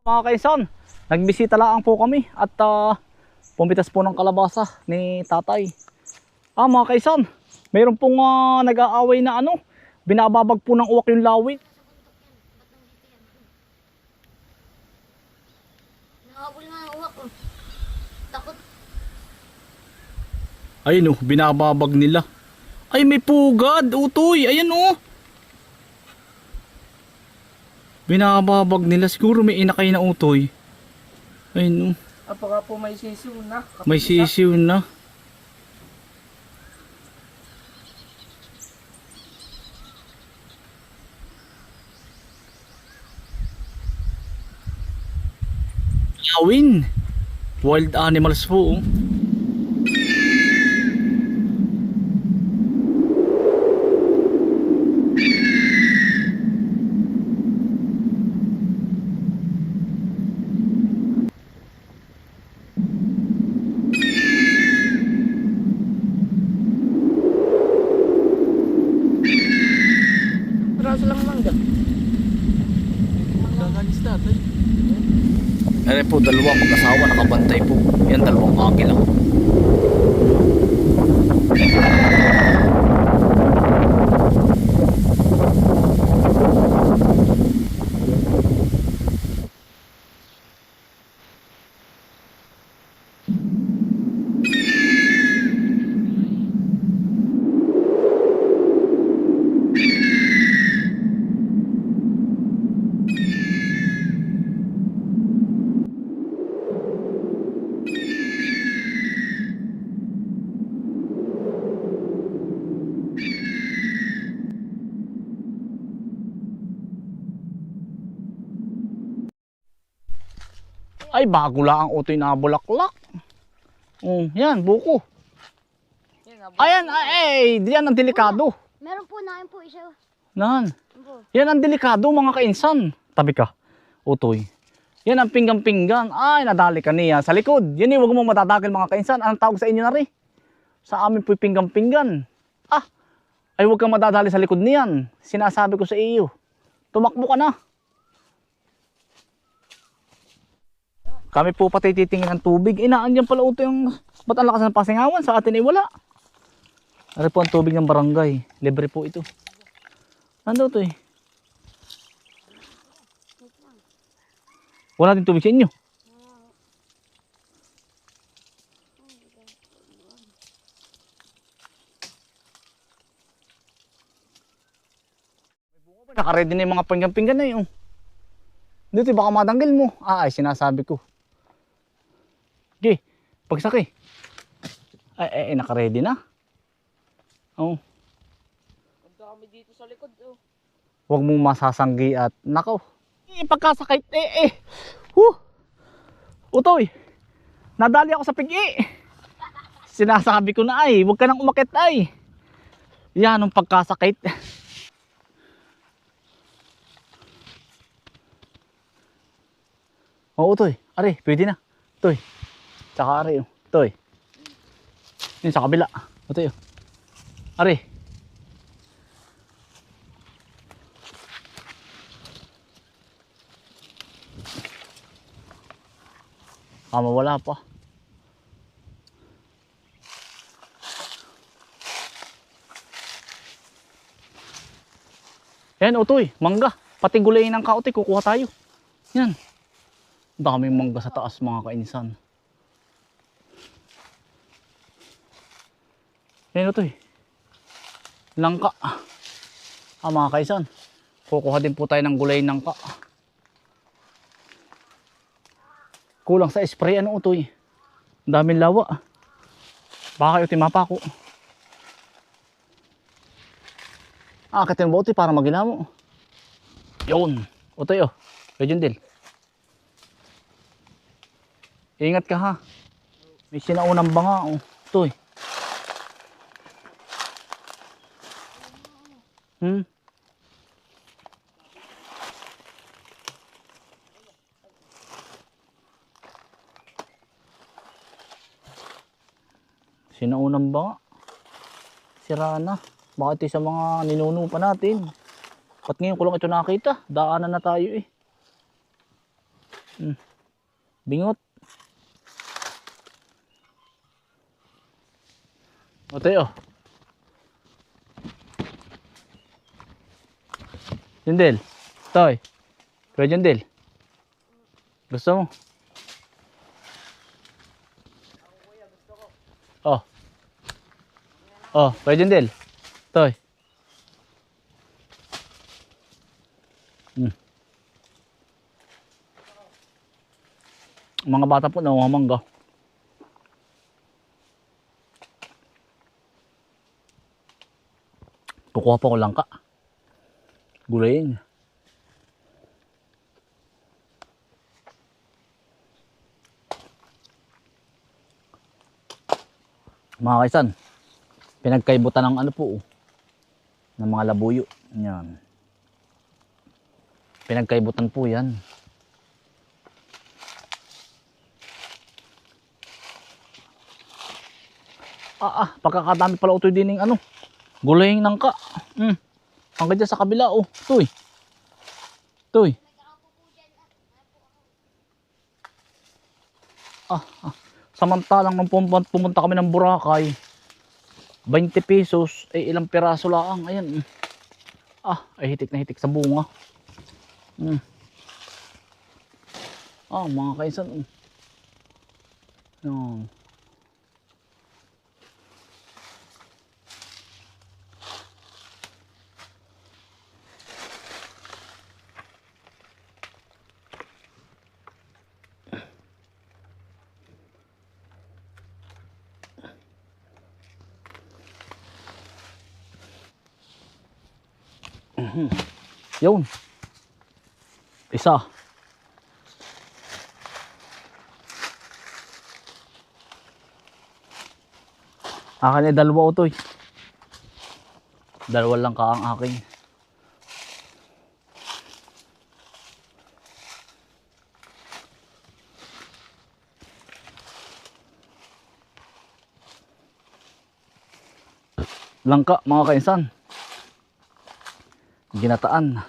Mga kaisan, nagbisita lang po kami at pumitas po ng kalabasa ni tatay. Mga kaisan, mayroon pong nag-aaway na binababag po ng uwak yung lawit. Nakabol nga ang uwak ko. Takot. Ayun binababag nila. Ay, may pugad, utoy, ayan binababag nila, siguro may inakay na utoy. Ayun Apaka po may sisiw na. may sisiw na. Lawin. Wild animals po. Raso lang mangga. Gaganis tatay. Ano po, dalawa mag-asawa nakabantay po. Yan, dalawang agila. Ay, bago lang ang utoy na bulaklak. Yan, buko. Ayan, ay, diyan ang delikado. Meron po na po isa. Nan. Yan ang delikado, mga kainsan. Tabi ka, utoy. Yan ang pinggan-pinggan. Ay, nadali ka niya sa likod. Yan huwag mo matadakil, mga kainsan. Anong tawag sa inyo na rin? Sa amin po'y pinggan-pinggan. Ay, huwag kang madadali sa likod niyan. Sinasabi ko sa iyo. Tumakbo ka na. Kami po pati titingin ng tubig. Inaandyan pala ito yung... Ba't ang lakas ng pasingawan? Sa atin ay wala. Ano po ang tubig ng barangay? Libre po ito. Ano ito eh? Wala din tubig sa inyo. Nakaready na yung mga pinggan-pinggan na yun. Dito baka madanggil mo. Ay, sinasabi ko. Okay, pagsaki. Ay, naka-ready na. Punta kami dito sa likod. Huwag mong masasanggi at nakaw. Pagkasakit, Utoy, nadali ako sa pigi. Sinasabi ko na huwag ka nang umakit Yan ang pagkasakit. Utoy, ari, pwede na. Utoy. Tsaka ari, Utoy. Yun sa kabila. Utoy, ari. Mawala pa. Yan, Utoy, mangga. Pati gulay ng kaote, kukuha tayo. Yan. Daming mangga sa taas, mga kainsan. Yan, Utoy. Langka. Mga kaisan. Kukuha din po tayo ng gulay ng ka. Kulang sa spray, Utoy. Daming lawa. Baka kayo timapako. Akitin mo, Utoy, para magina mo. Yun. Utoy, Medyo din. Ingat ka ha. May sinaunang banga, Utoy. Sinaunang banga. Sira na. Bakit sa mga ninuno pa natin? Ba't ngayon ko lang ito nakita? Daanan na tayo Bingot. O tayo. Jundel. Toy. Kuya Jundel. Gusto mo? Oh. Oh, Kuya Jundel. Toy. Mga bata po namamangga. Kukuha po ko langka. Gulayin. Mga kaisan, pinagkaibutan ng ano po, ng mga labuyo. Yan. Pinagkaibutan po yan. Pagkakadami pala utoy din ng ano, gulayin ng ka. Hanggang dyan sa kabila, oh. Tuy. Tuy. Samantalang nung pumunta kami ng Boracay, 20 pesos, ay ilang piraso lang. Ayan. Ay hitik na hitik sa bunga. Mga kaisan. Yan. Yun. Isa. Akin ay dalawa utoy. Dalawa lang ka ang akin. Langka mga kainsan. Ginataan.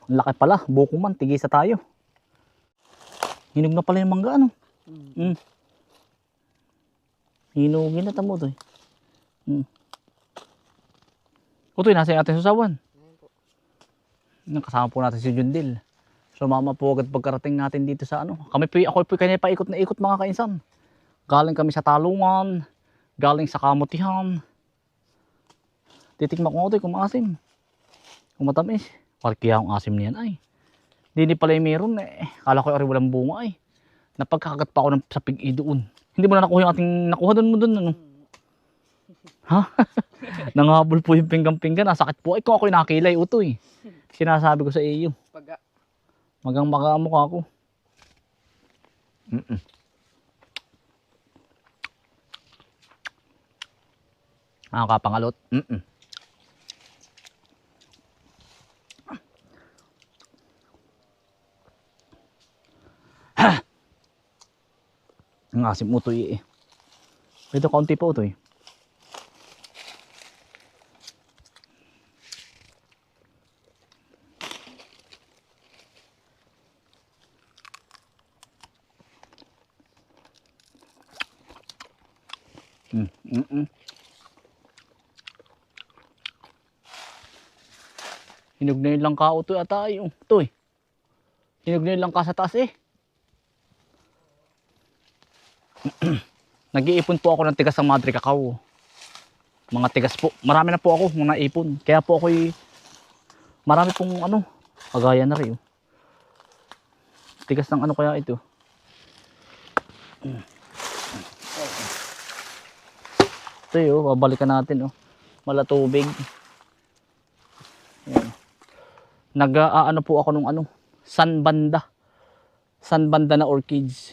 Ang laki pala, buko man, tigisa tayo. Hinog na pala yung mangga, ano? Hinugin na tamo to. Utoy, nasa yung ating susawan. Kasama po natin si Jundil. Sumama po agad pagkarating natin dito sa ano. Ako po kanya paikot na ikot mga kainsan. Galing kami sa Talungan, galing sa Kamutihan. Titikman ko ito kung maasim. Kung matamis. Kaya ang asim niyan ay. Hindi pala yung meron eh. Kala ko ay walang bunga ay. Napagkakagat pa ako ng sapig doon. Hindi mo na nakuha yung ating nakuha doon mo doon ano. Ha? Nangabol po yung pinggan-pinggan. Sakit po. Ay kung ako'y nakilay utoy. Sinasabi ko sa iyo. Magang makamukha ako. Kapangalot. Ang asim utoy eh. Ito kaunti pa utoy. Hinog na yung langka utoy ata yung utoy. Hinog na yung langka sa taas eh. Nag-iipon po ako ng tigas ng Madre Cacao. Mga tigas po. Marami na po ako mga ipon. Kaya po ako'y marami pong ano, kagaya na rin. Tigas ng ano kaya ito. Ito yun, babalikan natin. Malatubig. Nag-aano po ako nung ano, Sanbanda. Sanbanda na orchids.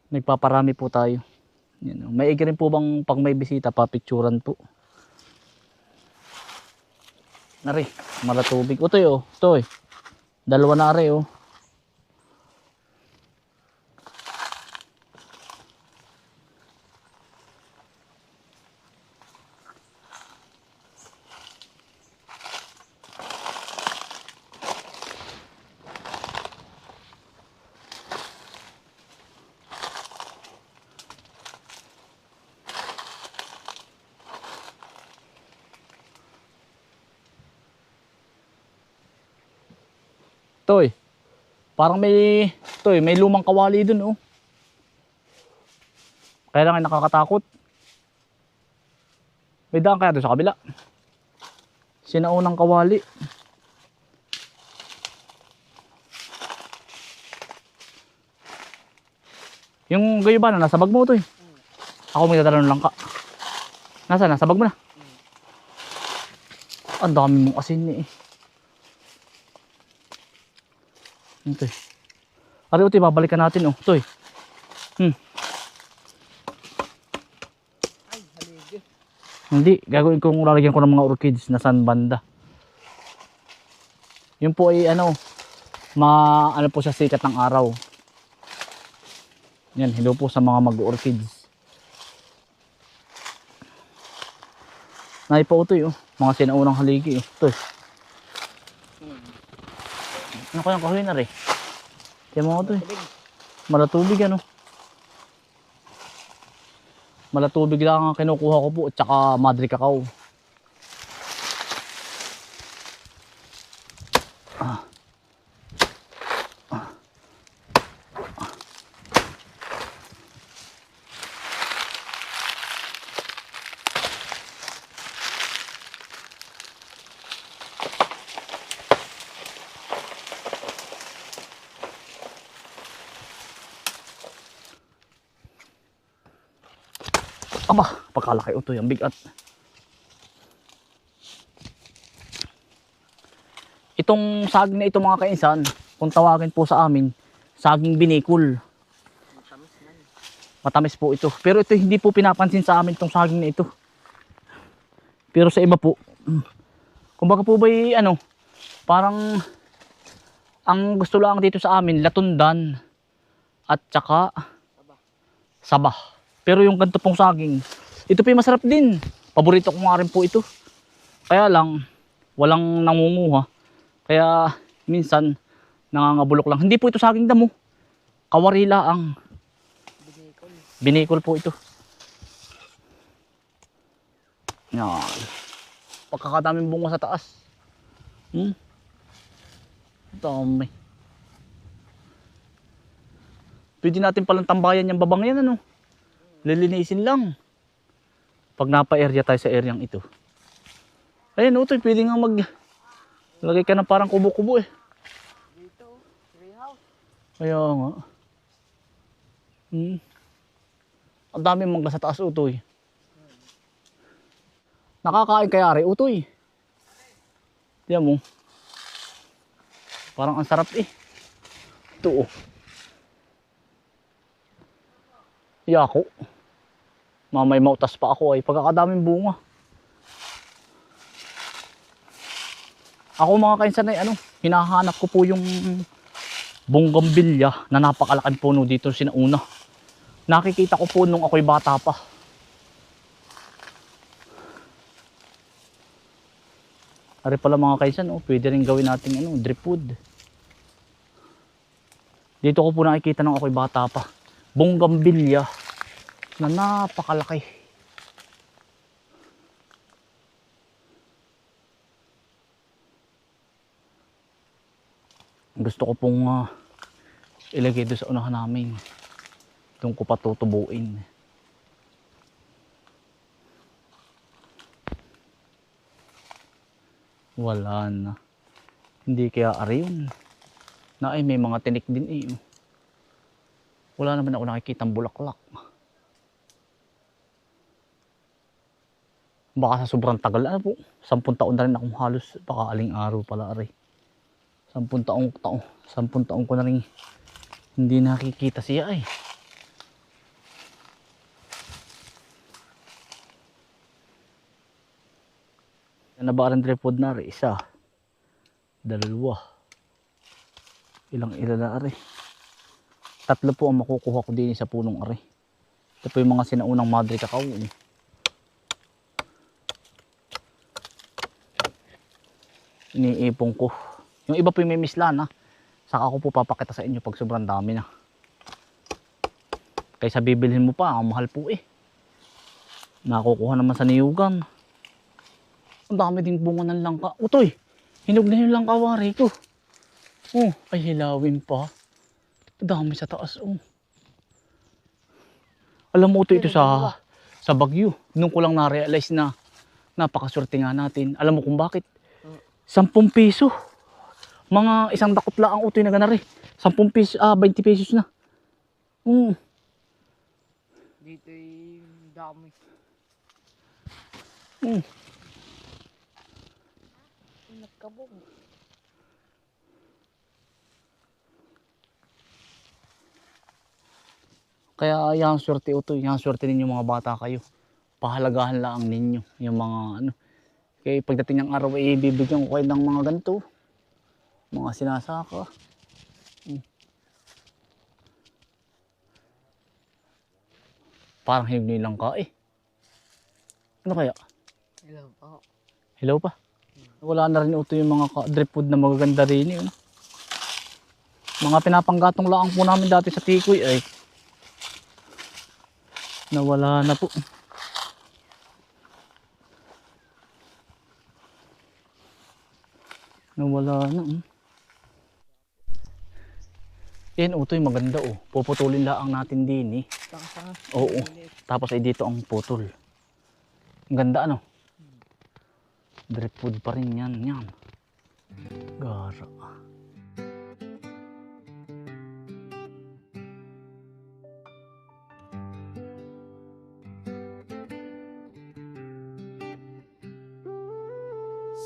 Nagpaparami po tayo. Yan, maigi rin po bang pag may bisita, papicturan po. Nari, malatubig. Ito yun, ito eh. Dalawa na rin oh. Toy. Parang may, toy, may lumang kawali dun, oh. Kaya lang ay nakakatakot. May daan kaya doon sa kabila. Sinaunang kawali. Yung gayo ba na nasa bag mo, toy? Ako may dadala ng langka. Nasa? Nasa bag mo na? Ang dami mong asin eh. Toy. Ari, utoy, babalikan natin, oh. Toy. Ay, haligi. Hindi, gagawin kong lalagyan ko ng mga orchids na saan banda. Yun po ay ano, ano po sa sikat ng araw. Yan, hello po sa mga mag-orchids. Naipa-utoy, oh. Mga sinaunang haligi, oh. Toy. Ano kayang kahoy na rin? Kaya mga utoy. Malatubig, ano. Malatubig lang ang kinukuha ko po at saka madre cacao. Aba, pagkalaki utoy, ang bigat. Itong saging na ito mga kainsan, kung tawagin po sa amin, saging binikul. Matamis po ito. Pero ito hindi po pinapansin sa amin itong saging na ito. Pero sa iba po, kumbaga po ba ano, parang ang gusto lang dito sa amin, latundan at saka sabah. Pero yung ganito pong saging, ito po yung masarap din. Paborito ko nga rin po ito. Kaya lang, walang nangunguha. Kaya minsan, nangangabulok lang. Hindi po ito saging damo. Kawarila ang binikol po ito. Yan. Pagkakadaming bunga sa taas. Dami. Pwede natin palang tambayan yung babang yan, ano. Lilinisin lang. Pag napa-area tayo sa areang ito. Ayan, utoy, pwede nga lagay ka ng parang kubo-kubo eh. Dito, tree house. Kaya nga. Ang dami mangga sa taas, utoy. Nakakain kaya rin, utoy. Tiyan mo. Parang ang sarap eh. Ito oh. Yako. Mamay mautas pa ako ay pagkakadaming bunga. Ako mga kainsan ay ano, hinahanap ko po yung bonggambilya na napakalaking puno dito sinauna. Nakikita ko po nung ako'y bata pa. Ari pala mga kainsan, oh, pwede rin gawin natin ano, drip wood. Dito ko po nakikita nung ako'y bata pa. Bonggambilya na napakalaki. Gusto ko pong ilagay doon sa unahan namin. Doon ko patutubuin. Wala na. Hindi kaya ari yun. Na ay may mga tinik din eh. Wala naman ako nakikitang bulaklak. Baka sa sobrang tagal, ano po, 10 taon na rin akong halos, baka aling araw pala ari. 10 taong ko na rin hindi nakikita siya eh. Nabaran tripod na rin, isa, dalawa, ilang na rin. 3 po ang makukuha ko din sa punong ari. Ito po yung mga sinaunang madre cacao. Iniipong ko. Yung iba po yung may mislan, saka ko po papakita sa inyo pag sobrang dami na. Kaysa bibilhin mo pa, ang mahal po eh. Nakukuha naman sa niyugan. Ang dami ding bunga ng langka. Utoy, hinog na yung langka wari ko. Oh, ay hilawin pa. Dami sa taas, oh. Alam mo ito sa Baguio. Nung ko lang na-realize na napakaswerte nga natin. Alam mo kung bakit? 10 piso. Mga isang dakot lang ang utoy na ganari. 10 piso, 20 pesos na. Dito yung dami. Nagkabog. Kaya yan swerte utoy, yan swerte ninyo mga bata kayo. Pahalagahan lang ninyo yung mga ano. Kaya pagdating ng araw ay bibigyan ko kayo ng mga ganito. Mga sinasaka. Parang himni lang ka eh. Ano kaya? Hello po. Hello pa? Wala na rin utoy yung mga drip food na magaganda rin yun. Mga pinapanggatong lang po namin dati sa Tikoy ay nawala na po. Nawala na. Yan utoy maganda oh. Puputulin lang natin din eh. Tanga-tanga. Oo. Tapos ay dito ang putol. Ang ganda ano? Drip food pa rin yan. Yan. Gara.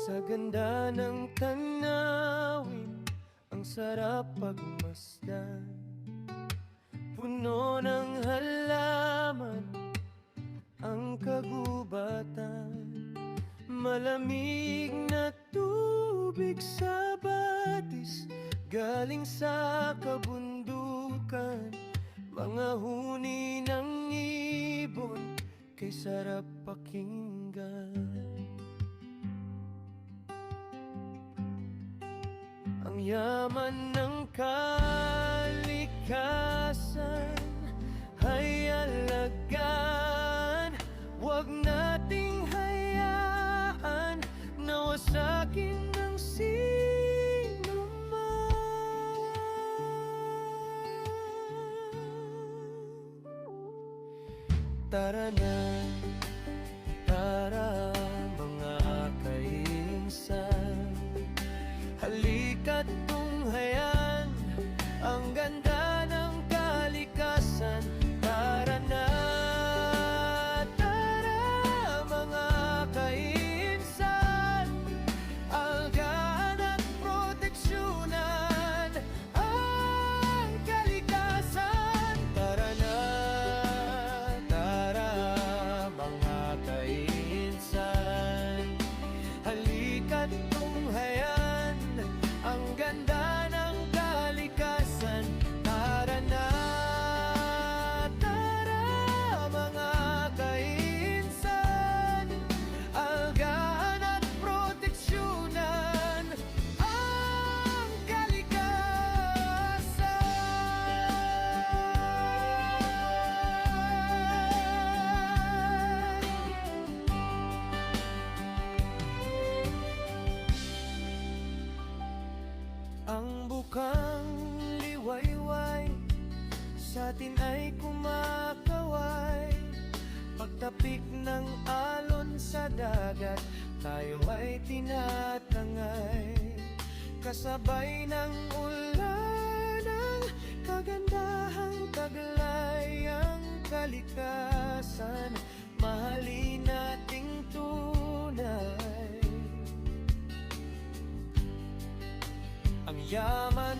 Sa ganda ng tanawin, ang sarap pagmasdan. Puno ng halaman, ang kagubatan. Malamig na tubig sa batis, galing sa kabundukan. Mga huni ng ibon, kay sarap pakinggan. Ang yaman ng kalikasan ay alagaan. Huwag nating hayaan na wasakin ng sino man. Tara na, tara mga kainsan, halika't tunghayan ang ganda ng kalikasan. Tara na, tara mga kainsan, algahan at proteksyonan ang kalikasan. Tara na, tara mga kainsan, halika't tunghayan ang ganda ng kalikasan. Tara na, tara mga kainsan, algahan at proteksyonan ang kalikasan. Ang bukang liwayway sa atin ay kumakaway. Pagtapik ng alon sa dagat, tayo ay tinatangay. Kasabay ng ulan ang kagandahang taglay. Ang kalikasan, mahalin nating tunay. Ang yaman